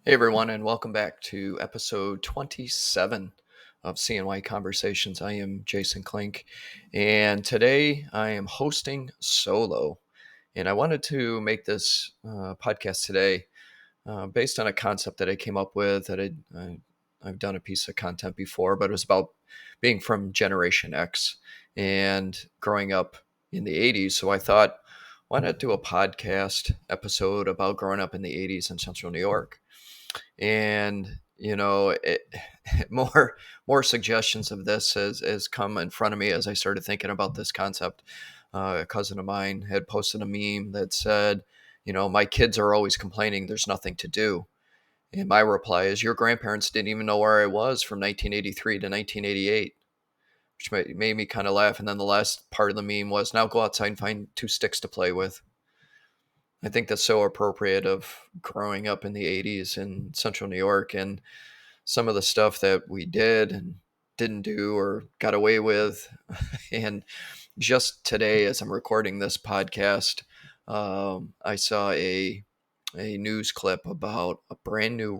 Hey everyone, and welcome back to episode 27 of CNY Conversations. I am Jason Klink, and today I am hosting solo. And I wanted to make this podcast today based on a concept that I came up with that I've done a piece of content before, but it was about being from Generation X and growing up in the 80s. So I thought, why not do a podcast episode about growing up in the 80s in Central New York? And more suggestions of this has come in front of me as I started thinking about this concept. A cousin of mine had posted a meme that said, my kids are always complaining there's nothing to do. And my reply is, your grandparents didn't even know where I was from 1983 to 1988, which made me kind of laugh. And then the last part of the meme was, now go outside and find two sticks to play with. I think that's so appropriate of growing up in the 80s in Central New York and some of the stuff that we did and didn't do or got away with. And just today, as I'm recording this podcast, I saw a news clip about a brand new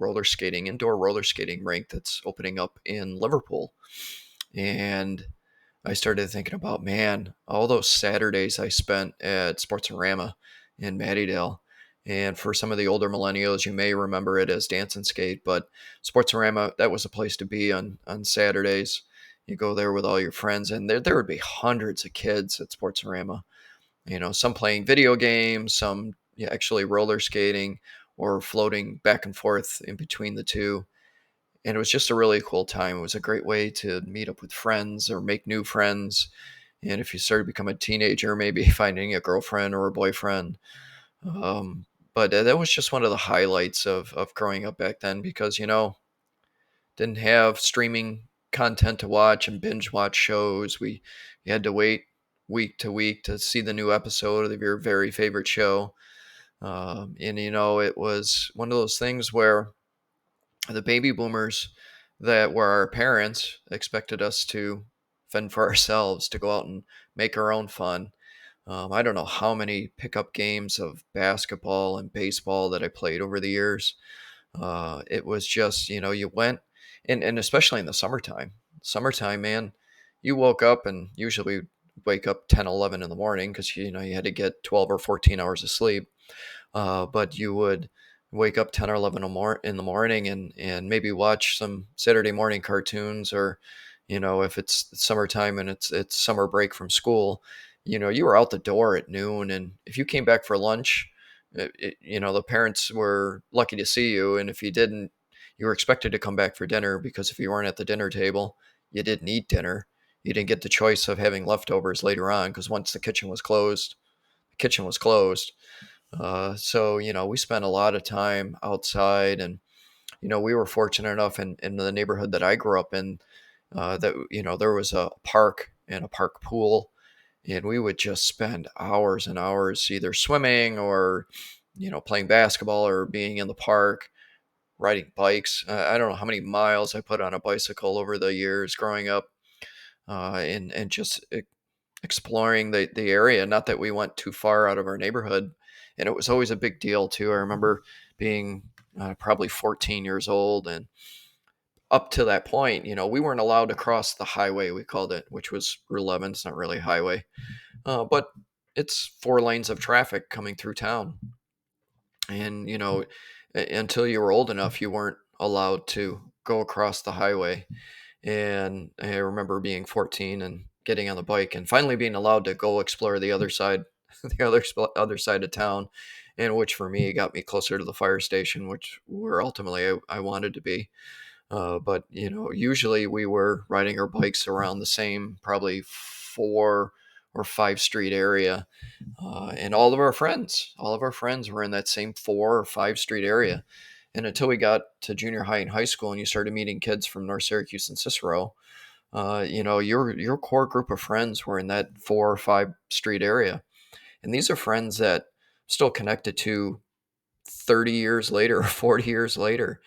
indoor roller skating rink that's opening up in Liverpool. And I started thinking about, man, all those Saturdays I spent at Sportsorama in Mattydale. And for some of the older millennials, you may remember it as Dance and Skate, but Sportsorama, that was a place to be on Saturdays. You go there with all your friends, and there would be hundreds of kids at Sportsorama. Some playing video games, some actually roller skating or floating back and forth in between the two. And it was just a really cool time. It was a great way to meet up with friends or make new friends. And if you start to become a teenager, maybe finding a girlfriend or a boyfriend. Um, but that was just one of the highlights of growing up back then because, didn't have streaming content to watch and binge watch shows. You had to wait week to week to see the new episode of your very favorite show. It was one of those things where the baby boomers that were our parents expected us to fend for ourselves, to go out and make our own fun. I don't know how many pickup games of basketball and baseball that I played over the years. It was just, you went, and especially in the summertime. Summertime, man, you woke up and usually wake up 10, 11 in the morning because, you had to get 12 or 14 hours of sleep. But you would wake up 10 or 11 in the morning and maybe watch some Saturday morning cartoons or, if it's summertime and it's summer break from school, you were out the door at noon. And if you came back for lunch, the parents were lucky to see you. And if you didn't, you were expected to come back for dinner because if you weren't at the dinner table, you didn't eat dinner. You didn't get the choice of having leftovers later on because once the kitchen was closed, the kitchen was closed. So, we spent a lot of time outside and, we were fortunate enough in the neighborhood that I grew up in, that, there was a park and a park pool, and we would just spend hours and hours either swimming or, playing basketball or being in the park, riding bikes. I don't know how many miles I put on a bicycle over the years growing up, and just exploring the area. Not that we went too far out of our neighborhood, and it was always a big deal too. I remember being probably 14 years old, and up to that point, we weren't allowed to cross the highway. We called it, which was Route 11. It's not really a highway, but it's 4 lanes of traffic coming through town. And until you were old enough, you weren't allowed to go across the highway. And I remember being 14 and getting on the bike and finally being allowed to go explore the other side, other side of town, and which for me got me closer to the fire station, which where ultimately I wanted to be. But usually we were riding our bikes around the same probably 4 or 5 street area, and all of our friends were in that same 4 or 5 street area. And until we got to junior high and high school, and you started meeting kids from North Syracuse and Cicero, your core group of friends were in that 4 or 5 street area, and these are friends that still connected to 30 years later or 40 years later,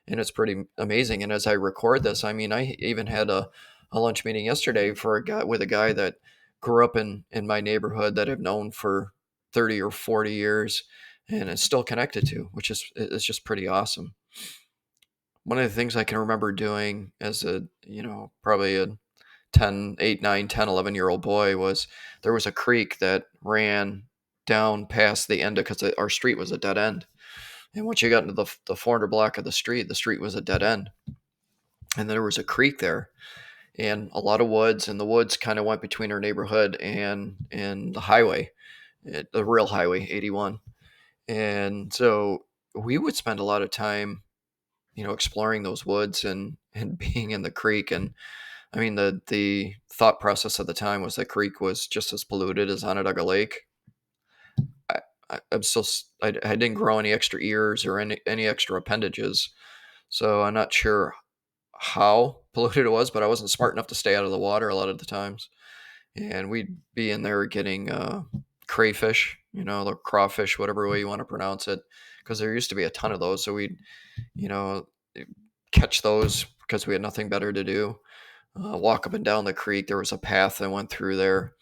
and it's pretty amazing. And as I record this, I mean, I even had a lunch meeting yesterday for a guy that grew up in my neighborhood that I've known for 30 or 40 years, and it's still connected to, which is just pretty awesome. One of the things I can remember doing as a, probably a 10, 8, 9, 10, 11-year-old boy was there was a creek that ran down past the end because our street was a dead end. And once you got into the 400 block of the street was a dead end. And there was a creek there and a lot of woods, and the woods kind of went between our neighborhood and the highway, the real highway 81. And so we would spend a lot of time, exploring those woods and being in the creek. And I mean, the thought process at the time was that creek was just as polluted as Onondaga Lake. I, I'm still I didn't grow any extra ears or any extra appendages, so I'm not sure how polluted it was, but I wasn't smart enough to stay out of the water a lot of the times. And we'd be in there getting crayfish, the crawfish, whatever way you want to pronounce it, because there used to be a ton of those. So we'd, you know, catch those because we had nothing better to do. Walk up and down the creek. There was a path that went through there.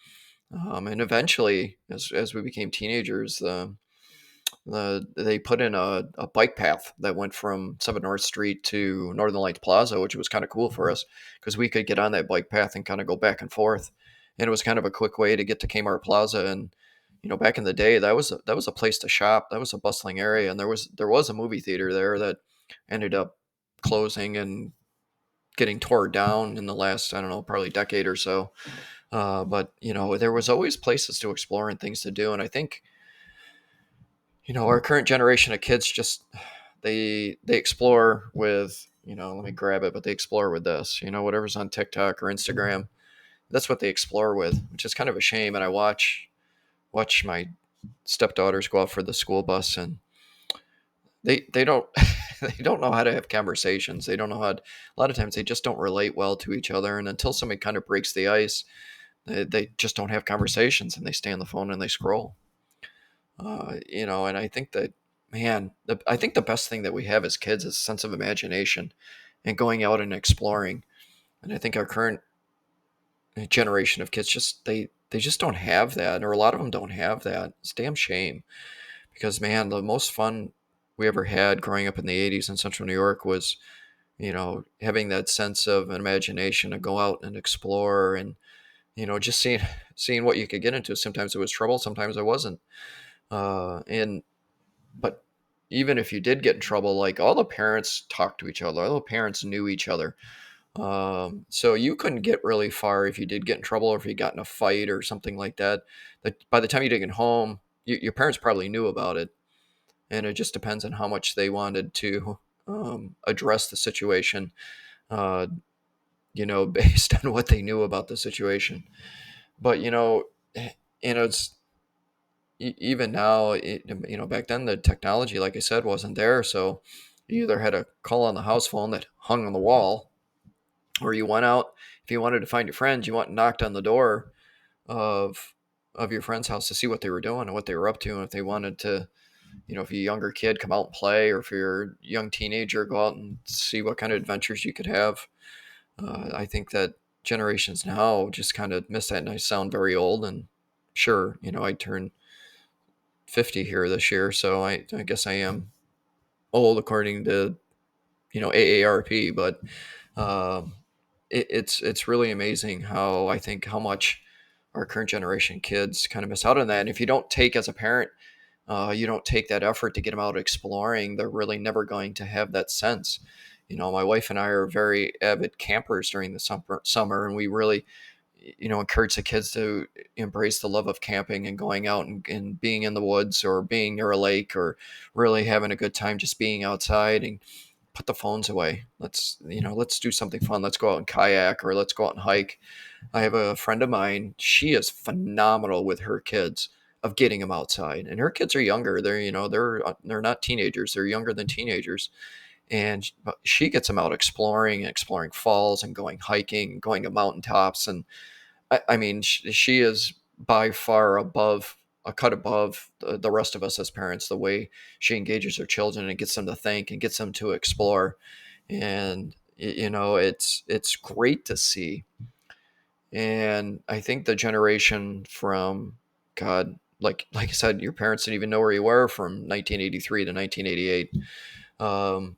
And eventually, as we became teenagers, they put in a bike path that went from 7 North Street to Northern Lights Plaza, which was kind of cool for us because we could get on that bike path and kind of go back and forth. And it was kind of a quick way to get to Kmart Plaza. And back in the day, that was a place to shop. That was a bustling area, and there was a movie theater there that ended up closing and getting tore down in the last, I don't know, probably decade or so. But there was always places to explore and things to do. And I think our current generation of kids just they explore with, let me grab it, but they explore with this, whatever's on TikTok or Instagram. That's what they explore with, which is kind of a shame. And I watch my stepdaughters go out for the school bus, and they don't they don't know how to have conversations. They don't know a lot of times they just don't relate well to each other. And until somebody kind of breaks the ice, they just don't have conversations, and they stay on the phone and they scroll. And I think that, man, I think the best thing that we have as kids is a sense of imagination and going out and exploring. And I think our current generation of kids they just don't have that, or a lot of them don't have that. It's a damn shame because, man, the most fun we ever had growing up in the 80s in central New York was, having that sense of imagination to go out and explore and, just seeing what you could get into. Sometimes it was trouble, sometimes it wasn't. And But even if you did get in trouble, like all the parents talked to each other, all the parents knew each other. So you couldn't get really far if you did get in trouble or if you got in a fight or something like that. That by the time you did get home, your parents probably knew about it, and it just depends on how much they wanted to address the situation. Uh, based on what they knew about the situation. But it's even now, back then the technology, like I said, wasn't there. So you either had a call on the house phone that hung on the wall, or you went out. If you wanted to find your friends, you went and knocked on the door of your friend's house to see what they were doing and what they were up to, and if they wanted to, if you're a younger kid, come out and play, or if you're a young teenager, go out and see what kind of adventures you could have. I think that generations now just kind of miss that, and I sound very old. And sure, I turn 50 here this year, so I guess I am old according to AARP. But um, it's really amazing how I think how much our current generation kids kind of miss out on that. And if you don't take as a parent, you don't take that effort to get them out exploring, they're really never going to have that sense. My wife and I are very avid campers during the summer, and we really encourage the kids to embrace the love of camping and going out and being in the woods or being near a lake or really having a good time just being outside, and put the phones away. Let's do something fun. Let's go out and kayak, or let's go out and hike. I have a friend of mine. She is phenomenal with her kids of getting them outside, and her kids are younger. They're not teenagers. They're younger than teenagers, and but she gets them out exploring falls and going hiking, going to mountaintops. And I mean, she is by far above a cut above the rest of us as parents, the way she engages her children and gets them to think and gets them to explore. And it's great to see. And I think the generation from, God, like I said, your parents didn't even know where you were from 1983 to 1988.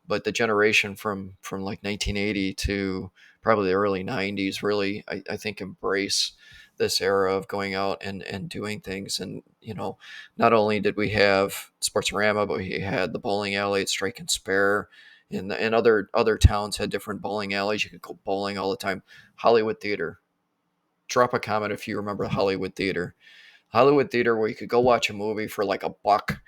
But the generation from like 1980 to probably the early 90s really, I think, embrace this era of going out and doing things. And not only did we have Sportsorama, but we had the bowling alley at Strike and Spare. And other towns had different bowling alleys. You could go bowling all the time. Hollywood Theater. Drop a comment if you remember Hollywood Theater. Hollywood Theater, where you could go watch a movie for like a buck.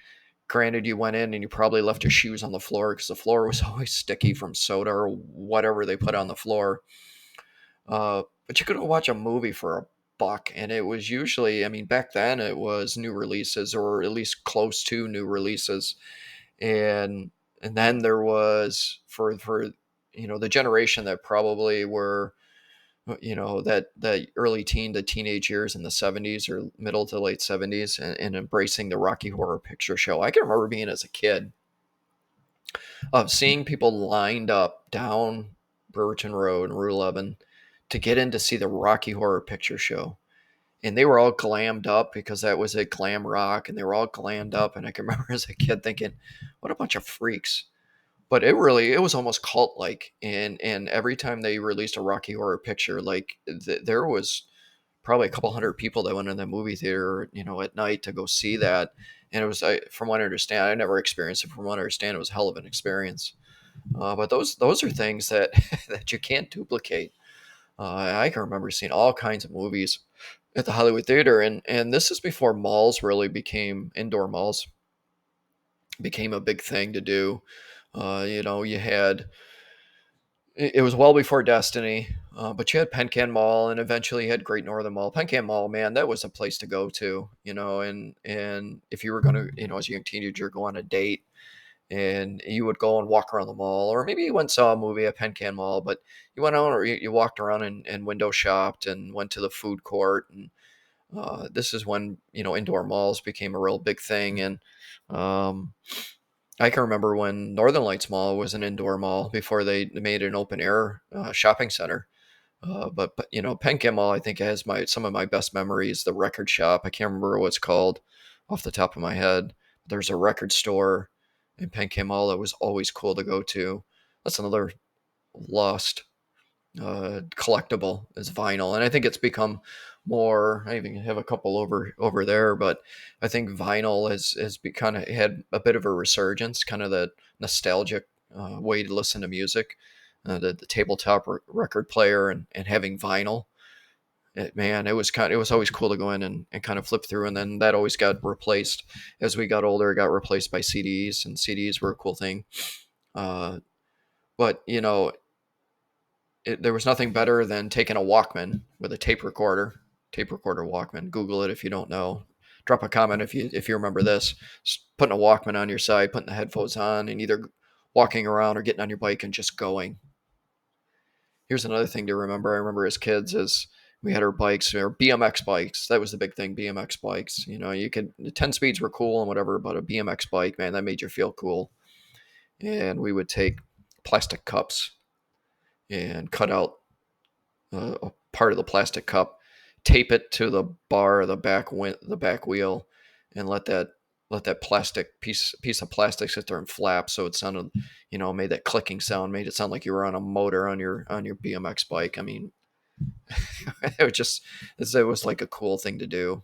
Granted, you went in and you probably left your shoes on the floor because the floor was always sticky from soda or whatever they put on the floor. But you could go watch a movie for a buck, and it was usually, I mean, back then it was new releases or at least close to new releases, and then there was for the generation that probably were that early teen to teenage years in the 70s or middle to late 70s, and embracing the Rocky Horror Picture Show. I can remember being as a kid of seeing people lined up down Brewerton Road and Route 11 to get in to see the Rocky Horror Picture Show. And they were all glammed up because that was a glam rock, and they were all glammed up. And I can remember as a kid thinking, what a bunch of freaks. But it was almost cult like. And every time they released a Rocky Horror Picture, like there was probably a couple hundred people that went in the movie theater, at night to go see that. And it was, from what I understand, I never experienced it. From what I understand, it was a hell of an experience. But those are things that that you can't duplicate. I can remember seeing all kinds of movies at the Hollywood Theater, and this is before malls really became indoor malls became a big thing to do. You had it was well before Destiny, but you had Pencan Mall, and eventually you had Great Northern Mall. Pencan Mall, man, that was a place to go to, and if you were going to, as a young teenager, go on a date, and you would go and walk around the mall, or maybe you went and saw a movie at Pencan Mall, but you went out or you walked around and window shopped and went to the food court. And this is when indoor malls became a real big thing. And um, I can remember when Northern Lights Mall was an indoor mall before they made an open air shopping center. But Pencan Mall, I think, has some of my best memories. The record shop, I can't remember what it's called off the top of my head. There's a record store in Pencan Mall that was always cool to go to. That's another lost collectible is vinyl, and I think it's become more. I even have a couple over there, but I think vinyl has kind of had a bit of a resurgence, kind of the nostalgic way to listen to music. The tabletop record player and having vinyl. Man, it was always cool to go in and kind of flip through, and then that always got replaced as we got older. It got replaced by CDs, and CDs were a cool thing. Uh, but there was nothing better than taking a Walkman with a tape recorder Walkman. Google it if you don't know. Drop a comment if you remember this. Just putting a Walkman on your side, putting the headphones on, and either walking around or getting on your bike and just going. Here's another thing to remember. I remember as kids as we had our bikes or BMX bikes. That was the big thing. BMX bikes. You could the 10 speeds were cool and whatever, but a BMX bike, man, that made you feel cool. And we would take plastic cups and cut out a part of the plastic cup, tape it to the bar, the back wheel, and let that plastic piece of plastic sit there and flap, so it sounded, made that clicking sound, made it sound like you were on a motor on your BMX bike. I mean, it was like a cool thing to do.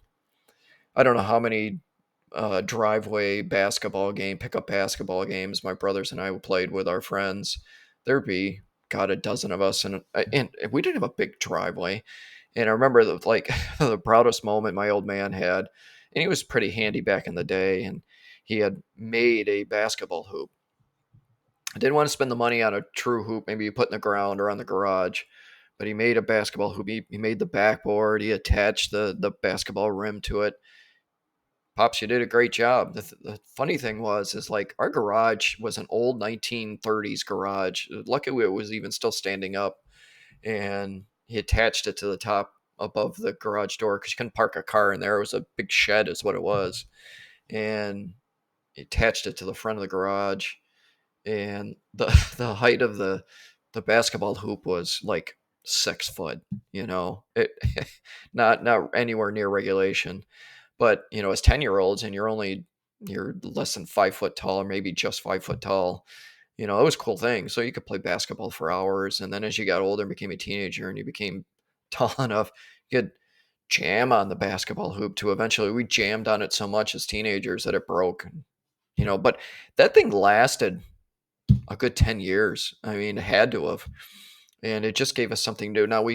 I don't know how many driveway pickup basketball games my brothers and I played with our friends. There'd be, God, a dozen of us, and we didn't have a big driveway. And I remember like the proudest moment my old man had, and he was pretty handy back in the day, and he had made a basketball hoop. I didn't want to spend the money on a true hoop, maybe you put in the ground or on the garage, but he made a basketball hoop. He made the backboard. He attached the basketball rim to it. Pops, you did a great job. The funny thing is like our garage was an old 1930s garage. Luckily, it was even still standing up, and he attached it to the top above the garage door because you couldn't park a car in there. It was a big shed, is what it was, and he attached it to the front of the garage. And the the height of the basketball hoop was like 6 foot. It not anywhere near regulation. But, as 10-year-olds and you're less than 5 foot tall, or maybe just 5 foot tall, it was a cool thing. So you could play basketball for hours. And then as you got older and became a teenager and you became tall enough, you could jam on the basketball hoop to eventually we jammed on it so much as teenagers that it broke. But that thing lasted a good 10 years. I mean, it had to have. And it just gave us something new. Now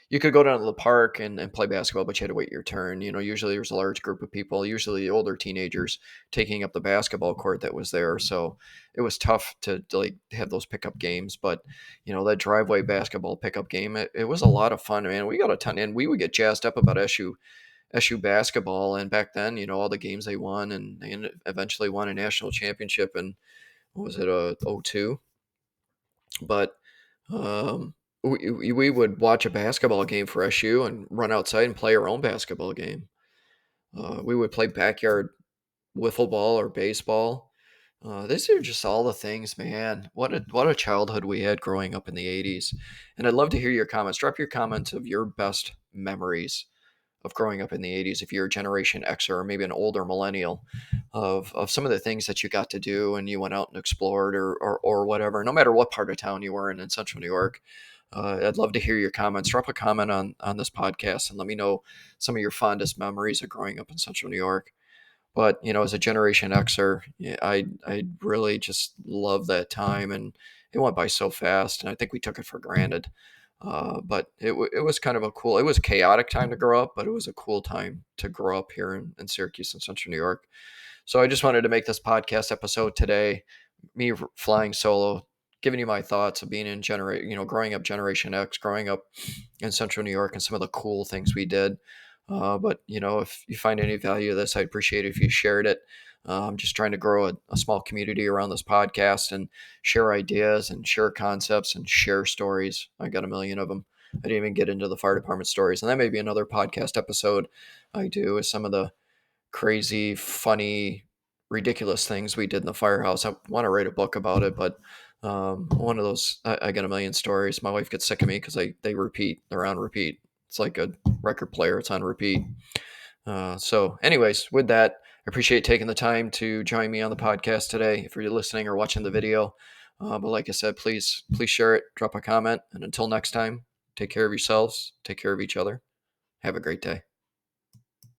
you could go down to the park and play basketball, but you had to wait your turn. Usually there's a large group of people, usually older teenagers, taking up the basketball court that was there. So it was tough to like have those pickup games. But that driveway basketball pickup game, it was a lot of fun, man. We got a ton, and we would get jazzed up about SU basketball. And back then, all the games they won, and they eventually won a national championship. And what was it, '02? But we would watch a basketball game for SU and run outside and play our own basketball game. We would play backyard wiffle ball or baseball. These are just all the things, man. What a childhood we had growing up in the '80s. And I'd love to hear your comments. Drop your comments of your best memories of growing up in the '80s. If you're a Generation Xer or maybe an older millennial, of some of the things that you got to do and you went out and explored, or whatever. No matter what part of town you were in Central New York. I'd love to hear your comments. Drop a comment on this podcast and let me know some of your fondest memories of growing up in Central New York. But as a Generation Xer, yeah, I really just love that time, and it went by so fast, and I think we took it for granted. But it was kind of it was a chaotic time to grow up, but it was a cool time to grow up here in Syracuse and Central New York. So I just wanted to make this podcast episode today, me flying solo, giving you my thoughts of being growing up Generation X, growing up in Central New York, and some of the cool things we did. But if you find any value of this, I'd appreciate it if you shared it. I'm just trying to grow a small community around this podcast and share ideas and share concepts and share stories. I got a million of them. I didn't even get into the fire department stories, and that may be another podcast episode I do, is some of the crazy, funny, ridiculous things we did in the firehouse. I want to write a book about it, but one of those, I got a million stories. My wife gets sick of me because they repeat. They're on repeat. It's like a record player. It's on repeat. So anyways, with that, I appreciate taking the time to join me on the podcast today. If you're listening or watching the video, but like I said, please share it, drop a comment. And until next time, take care of yourselves, take care of each other. Have a great day.